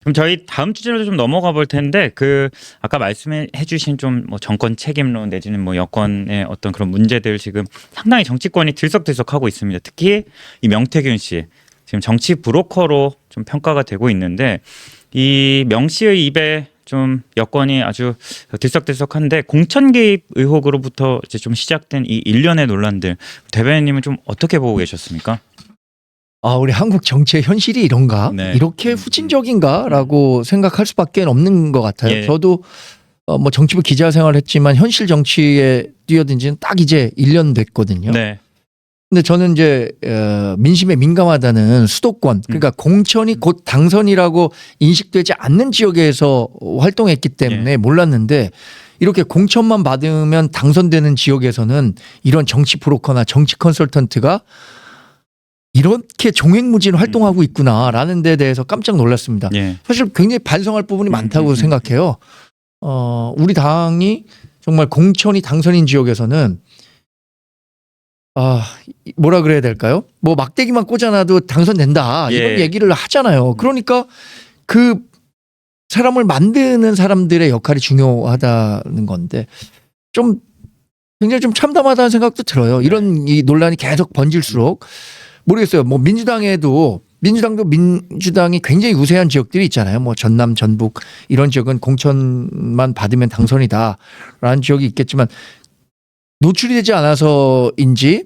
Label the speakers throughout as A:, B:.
A: 그럼 저희 다음 주제로 좀 넘어가 볼 텐데 그 아까 말씀해 주신 좀 뭐 정권 책임론 내지는 뭐 여권의 어떤 그런 문제들 지금 상당히 정치권이 들썩들썩하고 있습니다. 특히 이 명태균 씨 지금 정치 브로커로 좀 평가가 되고 있는데 이 명 씨의 입에 좀 여권이 아주 들썩들썩한데 공천 개입 의혹으로부터 이제 좀 시작된 이 일련의 논란들 대변인님은 좀 어떻게 보고 계셨습니까?
B: 아, 우리 한국 정치의 현실이 이런가?
A: 네.
B: 이렇게 후진적인가라고 생각할 수밖에 없는 것 같아요.
A: 예.
B: 저도 뭐 정치부 기자 생활을 했지만 현실 정치에 뛰어든 지는 딱 이제 1년 됐거든요.
A: 네.
B: 근데 저는 이제 민심에 민감하다는 수도권, 그러니까 공천이 곧 당선이라고 인식되지 않는 지역에서 활동했기 때문에 몰랐는데 이렇게 공천만 받으면 당선되는 지역에서는 이런 정치 브로커나 정치 컨설턴트가 이렇게 종횡무진 활동하고 있구나라는 데 대해서 깜짝 놀랐습니다.
A: 예.
B: 사실 굉장히 반성할 부분이 많다고 생각해요. 우리 당이 정말 공천이 당선인 지역에서는 뭐라 그래야 될까요? 뭐 막대기만 꽂아놔도 당선된다 이런
A: 예.
B: 얘기를 하잖아요. 그러니까 그 사람을 만드는 사람들의 역할이 중요하다는 건데 좀 굉장히 좀 참담하다는 생각도 들어요. 이런 이 논란이 계속 번질수록 모르겠어요. 뭐 민주당도 민주당이 굉장히 우세한 지역들이 있잖아요. 뭐 전남, 전북 이런 지역은 공천만 받으면 당선이다라는 지역이 있겠지만 노출이 되지 않아서인지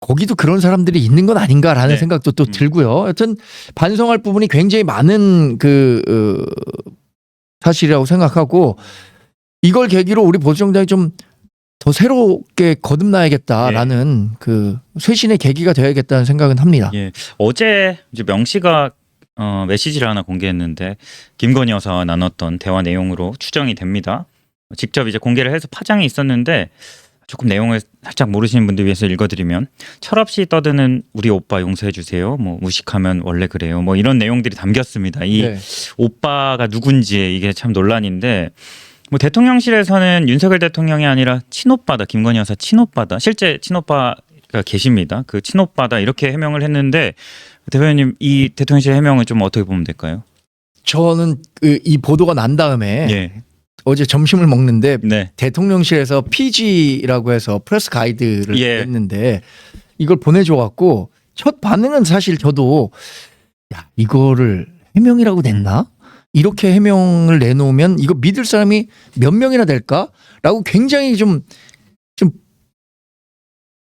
B: 거기도 그런 사람들이 있는 건 아닌가라는
A: 네.
B: 생각도 또 들고요. 여튼 반성할 부분이 굉장히 많은 사실이라고 생각하고 이걸 계기로 우리 보수정당이 좀 더 새롭게 거듭나야겠다라는 그 쇄신의 계기가 되어야겠다는 생각은 합니다.
A: 예. 어제 이제 명 씨가 메시지를 하나 공개했는데 김건희 여사와 나눴던 대화 내용으로 추정이 됩니다. 직접 이제 공개를 해서 파장이 있었는데 조금 내용을 살짝 모르시는 분들 위해서 읽어드리면 철없이 떠드는 우리 오빠 용서해 주세요. 뭐 무식하면 원래 그래요. 뭐 이런 내용들이 담겼습니다. 이
B: 네.
A: 오빠가 누군지 이게 참 논란인데 뭐 대통령실에서는 윤석열 대통령이 아니라 친오빠다 김건희 여사 친오빠다 실제 친오빠가 계십니다. 그 친오빠다 이렇게 해명을 했는데 대변인님 이 대통령실 해명을 좀 어떻게 보면 될까요?
B: 저는 이 보도가 난 다음에
A: 예.
B: 어제 점심을 먹는데
A: 네.
B: 대통령실에서 PG라고 해서 프레스 가이드를
A: 예.
B: 했는데 이걸 보내줘갖고 첫 반응은 사실 저도 야 이거를 해명이라고 냈나? 이렇게 해명을 내놓으면 이거 믿을 사람이 몇 명이나 될까라고 굉장히 좀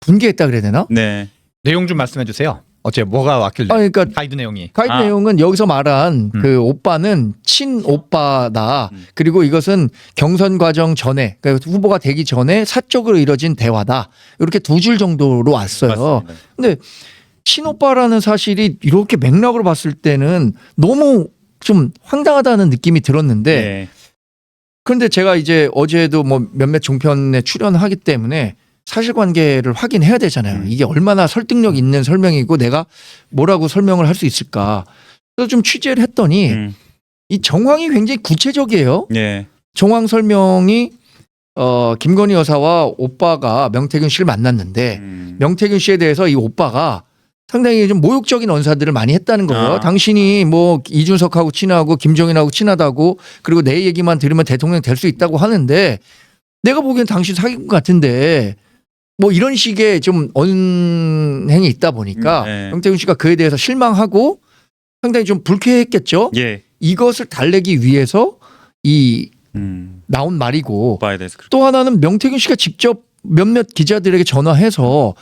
B: 분개했다 그래야 되나?
A: 네.
C: 내용 좀 말씀해 주세요. 어째 뭐가 왔길래
B: 그러니까
C: 가이드 내용이.
B: 가이드 내용은 여기서 말한 그 오빠는 친오빠다. 그리고 이것은 경선 과정 전에 그러니까 후보가 되기 전에 사적으로 이뤄진 대화다. 이렇게 두 줄 정도로 왔어요.
A: 맞습니다.
B: 근데 친오빠라는 사실이 이렇게 맥락으로 봤을 때는 너무 좀 황당하다는 느낌이 들었는데
A: 네.
B: 그런데 제가 이제 어제도 뭐 몇몇 종편에 출연하기 때문에 사실관계를 확인해야 되잖아요. 이게 얼마나 설득력 있는 설명이고 내가 뭐라고 설명을 할 수 있을까. 그래서 좀 취재를 했더니 이 정황이 굉장히 구체적이에요.
A: 네.
B: 정황 설명이 김건희 여사와 오빠가 명태균 씨를 만났는데 명태균 씨에 대해서 이 오빠가 상당히 좀 모욕적인 언사들을 많이 했다는 거예요. 당신이 뭐 이준석하고 친하고 김정인하고 친하다고 그리고 내 얘기만 들으면 대통령 될 수 있다고 하는데 내가 보기엔 당신 사기꾼 같은데 뭐 이런 식의 좀 언행이 있다 보니까 명태균 씨가 그에 대해서 실망하고 상당히 좀 불쾌했겠죠.
A: 예.
B: 이것을 달래기 위해서 이 나온 말이고
A: 오빠에 대해서
B: 또 하나는 명태균 씨가 직접 몇몇 기자들에게 전화해서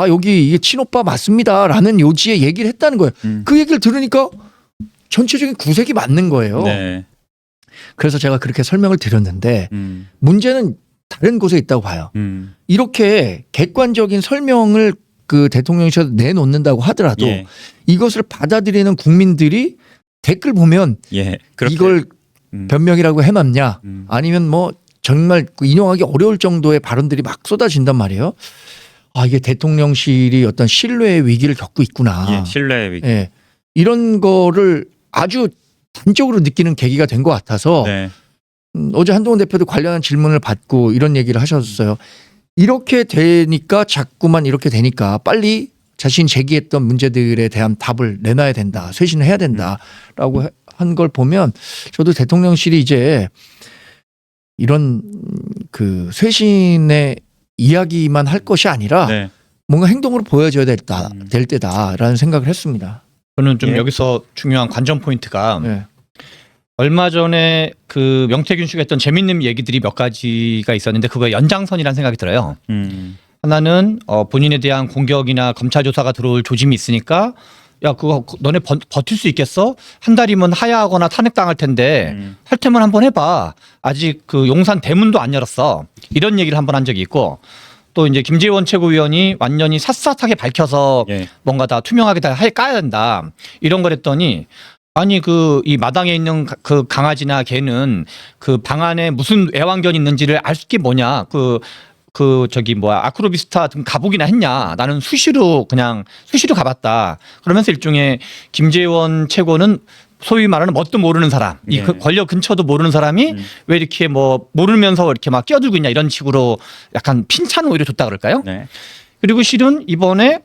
B: 여기 이게 친오빠 맞습니다라는 요지의 얘기를 했다는 거예요. 그 얘기를 들으니까 전체적인 구색이 맞는 거예요.
A: 네.
B: 그래서 제가 그렇게 설명을 드렸는데 문제는 다른 곳에 있다고 봐요. 이렇게 객관적인 설명을 그 대통령실에서 내놓는다고 하더라도
A: 예.
B: 이것을 받아들이는 국민들이 댓글 보면
A: 예. 그렇게.
B: 이걸 변명이라고 해놨냐 아니면 뭐 정말 인용하기 어려울 정도의 발언들이 막 쏟아진단 말이에요. 이게 대통령실이 어떤 신뢰의 위기를 겪고 있구나.
A: 예. 신뢰 위기.
B: 예. 이런 거를 아주 단적으로 느끼는 계기가 된 것 같아서
A: 네.
B: 어제 한동훈 대표도 관련한 질문을 받고 이런 얘기를 하셨어요. 이렇게 되니까 자꾸만 이렇게 되니까 빨리 자신이 제기했던 문제들에 대한 답을 내놔야 된다. 쇄신을 해야 된다라고 한 걸 보면 저도 대통령실이 이제 이런 그 쇄신의 이야기만 할 것이 아니라
A: 네.
B: 뭔가 행동으로 보여줘야 될
A: 음.
B: 때다라는 생각을 했습니다.
C: 저는 좀
A: 예.
C: 여기서 중요한 관전 포인트가
B: 네.
C: 얼마 전에 그 명태균 씨가 했던 재밌는 얘기들이 몇 가지가 있었는데 그거의 연장선이라는 생각이 들어요. 하나는 본인에 대한 공격이나 검찰 조사가 들어올 조짐이 있으니까 야 그거 너네 버틸 수 있겠어? 한 달이면 하야하거나 탄핵당할 텐데 할 테면 한번 해봐. 아직 그 용산 대문도 안 열었어. 이런 얘기를 한번 한 적이 있고 또 이제 김재원 최고위원이 완전히 샅샅하게 밝혀서
A: 예.
C: 뭔가 다 투명하게 다 까야 된다. 이런 걸 했더니 아니 그 이 마당에 있는 그 강아지나 개는 그 방 안에 무슨 애완견이 있는지를 알 수 있게 뭐냐. 그 저기 뭐야 아크로비스타 등 가보기나 했냐. 나는 수시로 가봤다. 그러면서 일종의 김재원 최고는 소위 말하는 뭣도 모르는 사람, 이
A: 예.
C: 그 권력 근처도 모르는 사람이 왜 이렇게 뭐 모르면서 이렇게 막 끼어들고 있냐 이런 식으로 약간 핀찬을 오히려 줬다 그럴까요?
A: 네.
C: 그리고 실은 이번에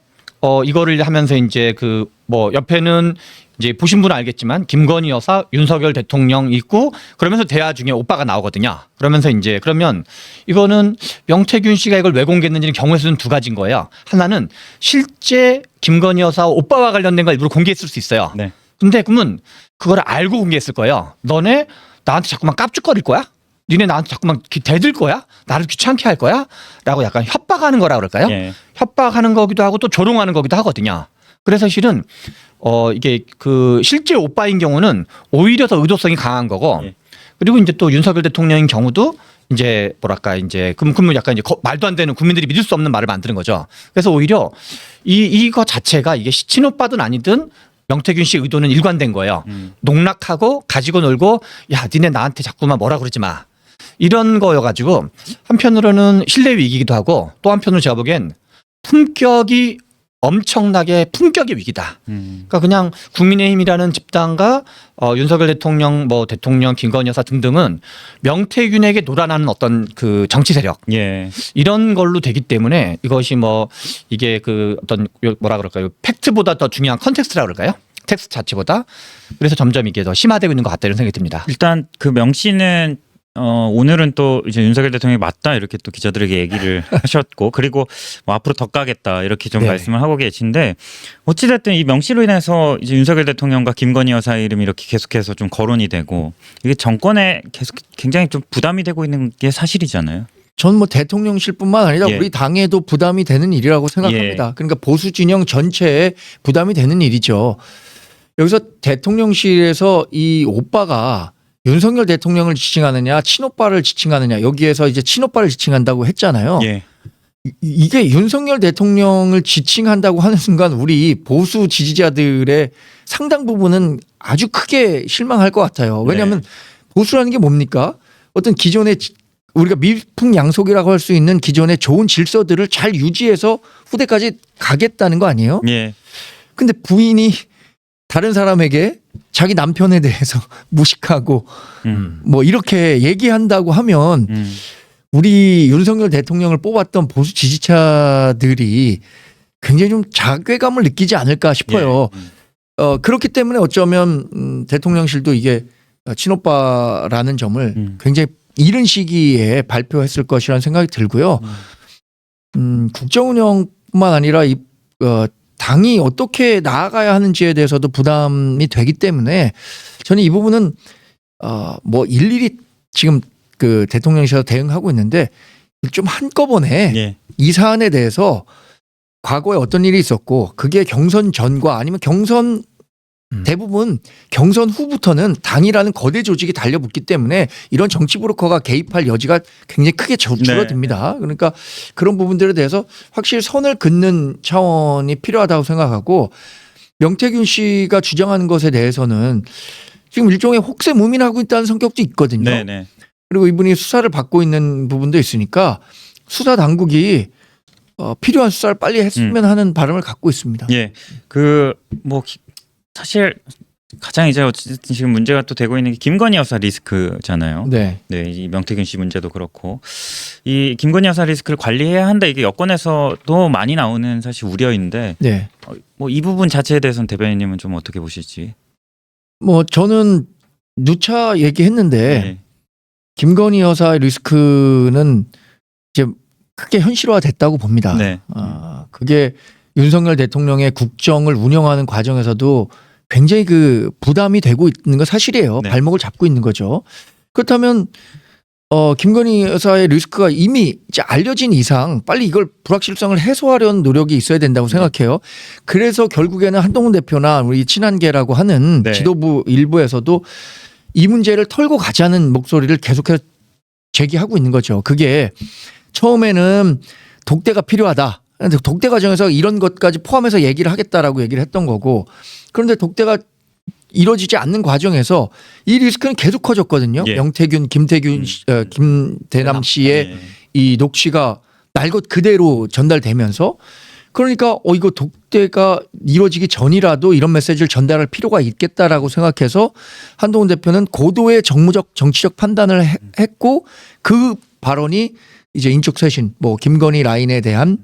C: 이거를 하면서 이제 그 뭐 옆에는 이제 보신 분은 알겠지만 김건희 여사, 윤석열 대통령 있고 그러면서 대화 중에 오빠가 나오거든요. 그러면서 이제 그러면 이거는 명태균 씨가 이걸 왜 공개했는지는 경우의 수는 두 가지인 거예요. 하나는 실제 김건희 여사 오빠와 관련된 걸 일부러 공개했을 수 있어요.
A: 네.
C: 근데 그러면 그걸 알고 공개했을 거예요. 너네 나한테 자꾸만 깝죽거릴 거야? 니네 나한테 자꾸만 대들 거야? 나를 귀찮게 할 거야? 라고 약간 협박하는 거라 그럴까요?
A: 예.
C: 협박하는 거기도 하고 또 조롱하는 거기도 하거든요. 그래서 실은 이게 그 실제 오빠인 경우는 오히려 더 의도성이 강한 거고
A: 예.
C: 그리고 이제 또 윤석열 대통령인 경우도 이제 뭐랄까 이제 그러면 약간 이제 말도 안 되는 국민들이 믿을 수 없는 말을 만드는 거죠. 그래서 오히려 이거 자체가 이게 친오빠든 아니든 명태균 씨 의도는 일관된 거예요. 농락하고 가지고 놀고 야 니네 나한테 자꾸만 뭐라 그러지 마. 이런 거여가지고 한편으로는 신뢰 위기이기도 하고 또 한편으로 제가 보기엔 품격이 엄청나게 품격의 위기다. 그러니까 그냥 국민의힘이라는 집단과 윤석열 대통령, 대통령, 김건희 여사 등등은 명태균에게 놀아나는 어떤 그 정치 세력
A: 예.
C: 이런 걸로 되기 때문에 이것이 이게 그 어떤 뭐라 그럴까요? 팩트보다 더 중요한 컨텍스트라 그럴까요? 텍스트 자체보다 그래서 점점 이게 더 심화되고 있는 것 같다 이런 생각이 듭니다.
A: 일단 그 명 씨는 오늘은 또 이제 윤석열 대통령이 맞다 이렇게 또 기자들에게 얘기를 하셨고 그리고 뭐 앞으로 더 까겠다 이렇게 좀
B: 네.
A: 말씀을 하고 계신데 어찌됐든 이 명 씨로 인해서 이제 윤석열 대통령과 김건희 여사 이름이 이렇게 계속해서 좀 거론이 되고 이게 정권에 계속 굉장히 좀 부담이 되고 있는 게 사실이잖아요.
B: 전 뭐 대통령실뿐만 아니라
A: 예.
B: 우리 당에도 부담이 되는 일이라고 생각합니다. 그러니까 보수 진영 전체에 부담이 되는 일이죠. 여기서 대통령실에서 이 오빠가 윤석열 대통령을 지칭하느냐 친오빠를 지칭하느냐 여기에서 이제 친오빠를 지칭한다고 했잖아요.
A: 예.
B: 이게 윤석열 대통령을 지칭한다고 하는 순간 우리 보수 지지자들의 상당 부분은 아주 크게 실망할 것 같아요. 왜냐하면 보수라는 게 뭡니까? 어떤 기존의 우리가 밀풍양속이라고 할 수 있는 기존의 좋은 질서들을 잘 유지해서 후대까지 가겠다는 거 아니에요?
A: 예.
B: 근데 부인이 다른 사람에게 자기 남편에 대해서 무식하고 뭐 이렇게 얘기한다고 하면 우리 윤석열 대통령을 뽑았던 보수 지지자들이 굉장히 좀 자괴감을 느끼지 않을까 싶어요. 그렇기 때문에 어쩌면 대통령실도 이게 친오빠라는 점을 굉장히 이른 시기에 발표했을 것이라는 생각이 들고요. 국정운영뿐만 아니라 이 당이 어떻게 나아가야 하는지에 대해서도 부담이 되기 때문에 저는 이 부분은 뭐 일일이 지금 그 대통령실에서 대응하고 있는데 좀 한꺼번에
A: 예.
B: 이 사안에 대해서 과거에 어떤 일이 있었고 그게 경선 전과 아니면 경선 대부분 경선 후부터는 당이라는 거대 조직이 달려붙기 때문에 이런 정치 브로커가 개입할 여지가 굉장히 크게 줄어듭니다. 그러니까 그런 부분들에 대해서 확실히 선을 긋는 차원이 필요하다고 생각하고 명태균 씨가 주장하는 것에 대해서는 지금 일종의 혹세무민하고 있다는 성격도 있거든요.
A: 네네.
B: 그리고 이분이 수사를 받고 있는 부분도 있으니까 수사 당국이 필요한 수사를 빨리 했으면 하는 바람을 갖고 있습니다.
A: 예. 사실 가장 이제 어쨌든 지금 문제가 또 되고 있는 게 김건희 여사 리스크잖아요.
B: 네.
A: 네, 이 명태균 씨 문제도 그렇고 이 김건희 여사 리스크를 관리해야 한다 이게 여권에서도 많이 나오는 사실 우려인데
B: 네.
A: 뭐 이 부분 자체에 대해서는 대변인님은 좀 어떻게 보실지?
B: 뭐 저는 누차 얘기했는데
A: 네.
B: 김건희 여사의 리스크는 이제 크게 현실화됐다고 봅니다.
A: 네.
B: 그게 윤석열 대통령의 국정을 운영하는 과정에서도 굉장히 그 부담이 되고 있는 건 사실이에요.
A: 네.
B: 발목을 잡고 있는 거죠. 그렇다면 김건희 여사의 리스크가 이미 이제 알려진 이상 빨리 이걸 불확실성을 해소하려는 노력이 있어야 된다고 생각해요. 그래서 결국에는 한동훈 대표나 우리 친한계라고 하는
A: 네.
B: 지도부 일부에서도 이 문제를 털고 가자는 목소리를 계속해서 제기하고 있는 거죠. 그게 처음에는 독대가 필요하다. 그런데 독대 과정에서 이런 것까지 포함해서 얘기를 하겠다라고 얘기를 했던 거고, 그런데 독대가 이루어지지 않는 과정에서 이 리스크는 계속 커졌거든요.
A: 예.
B: 명태균, 김대남 씨의
A: 네.
B: 이 녹취가 날 것 그대로 전달되면서, 그러니까 이거 독대가 이루어지기 전이라도 이런 메시지를 전달할 필요가 있겠다라고 생각해서 한동훈 대표는 고도의 정무적 정치적 판단을 했고, 그 발언이 이제 인적 쇄신, 뭐 김건희 라인에 대한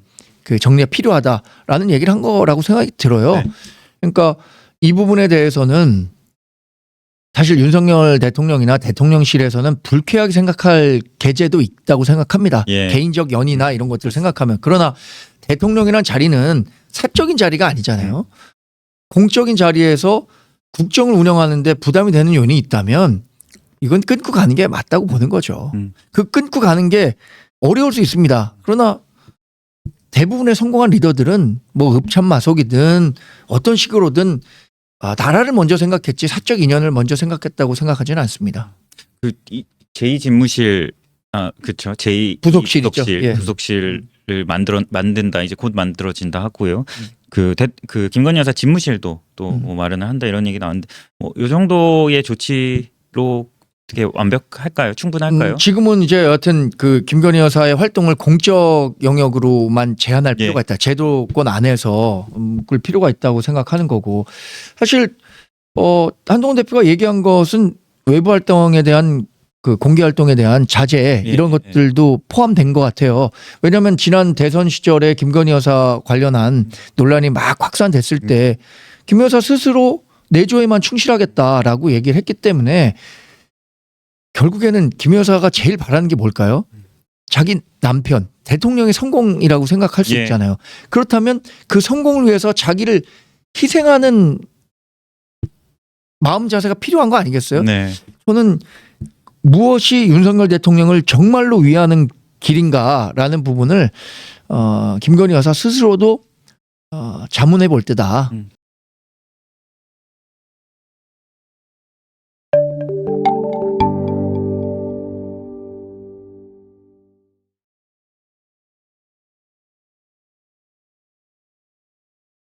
B: 그 정리가 필요하다라는 얘기를 한 거라고 생각이 들어요.
A: 네.
B: 그러니까 이 부분에 대해서는 사실 윤석열 대통령이나 대통령실에서는 불쾌하게 생각할 계제도 있다고 생각합니다.
A: 예.
B: 개인적 연이나 이런 것들을 생각하면. 그러나 대통령이란 자리는 사적인 자리가 아니잖아요. 공적인 자리에서 국정을 운영하는데 부담이 되는 요인이 있다면 이건 끊고 가는 게 맞다고 보는 거죠. 그 끊고 가는 게 어려울 수 있습니다. 그러나 대부분의 성공한 리더들은 뭐 읍참마속이든 어떤 식으로든 나라를 먼저 생각했지 사적 인연을 먼저 생각했다고 생각하지는 않습니다.
A: 그 제2 집무실 그렇죠. 제2
B: 부속실이죠. 예.
A: 부속실을 만든다 이제 곧 만들어진다 하고요. 그 김건희 여사 집무실도 또 뭐 마련을 한다 이런 얘기 나왔는데 뭐 이 정도의 조치로 어떻게 완벽할까요? 충분할까요?
B: 지금은 이제 여하튼 그 김건희 여사의 활동을 공적 영역으로만 제한할 필요가 있다. 제도권 안에서 묶을 필요가 있다고 생각하는 거고, 사실 한동훈 대표가 얘기한 것은 외부 활동에 대한 그 공개 활동에 대한 자제 이런 것들도 포함된 것 같아요. 왜냐하면 지난 대선 시절에 김건희 여사 관련한 논란이 막 확산됐을 때 김 여사 스스로 내조에만 충실하겠다라고 얘기를 했기 때문에 결국에는 김 여사가 제일 바라는 게 뭘까요? 자기 남편, 대통령의 성공이라고 생각할 수
A: 예.
B: 있잖아요. 그렇다면 그 성공을 위해서 자기를 희생하는 마음 자세가 필요한 거 아니겠어요?
A: 네.
B: 저는 무엇이 윤석열 대통령을 정말로 위하는 길인가라는 부분을 김건희 여사 스스로도 자문해 볼 때다.